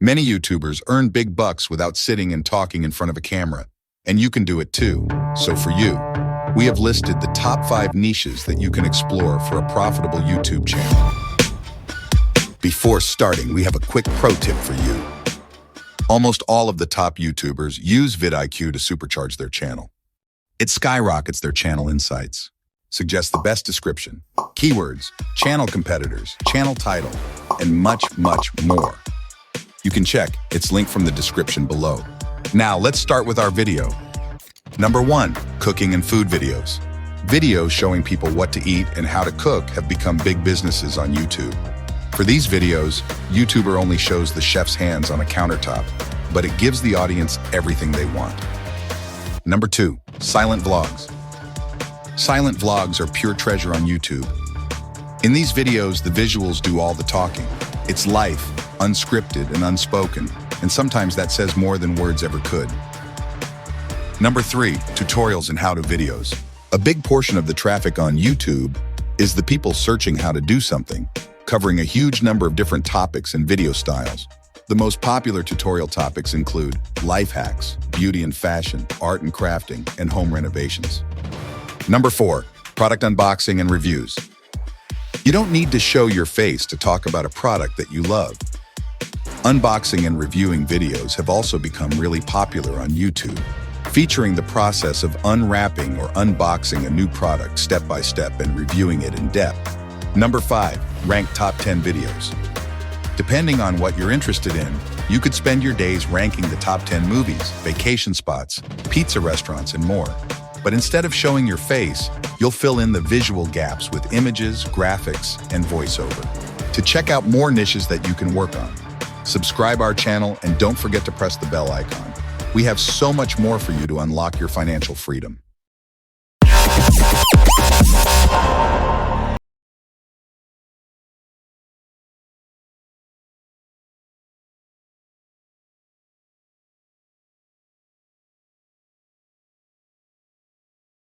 Many YouTubers earn big bucks without sitting and talking in front of a camera, and you can do it too. So for you, we have listed the top 5 niches that you can explore for a profitable YouTube channel. Before starting, we have a quick pro tip for you. Almost all of the top YouTubers use vidIQ to supercharge their channel. It skyrockets their channel insights, suggests the best description, keywords, channel competitors, channel title, and much, much more. You can check its link from the description below. Now let's start with our video. Number 1, cooking and food videos. Videos showing people what to eat and how to cook have become big businesses on YouTube. For these videos, YouTuber only shows the chef's hands on a countertop, but it gives the audience everything they want. Number 2, silent vlogs. Silent vlogs are pure treasure on YouTube. In these videos, the visuals do all the talking. It's life, unscripted and unspoken, and sometimes that says more than words ever could. Number 3, tutorials and how-to videos. A big portion of the traffic on YouTube is the people searching how to do something, covering a huge number of different topics and video styles. The most popular tutorial topics include life hacks, beauty and fashion, art and crafting, and home renovations. Number 4, product unboxing and reviews. You don't need to show your face to talk about a product that you love. Unboxing and reviewing videos have also become really popular on YouTube, featuring the process of unwrapping or unboxing a new product step by step and reviewing it in depth. Number 5, rank top 10 videos. Depending on what you're interested in, you could spend your days ranking the top 10 movies, vacation spots, pizza restaurants, and more. But instead of showing your face, you'll fill in the visual gaps with images, graphics, and voiceover. To check out more niches that you can work on, subscribe our channel and don't forget to press the bell icon. We have so much more for you to unlock your financial freedom.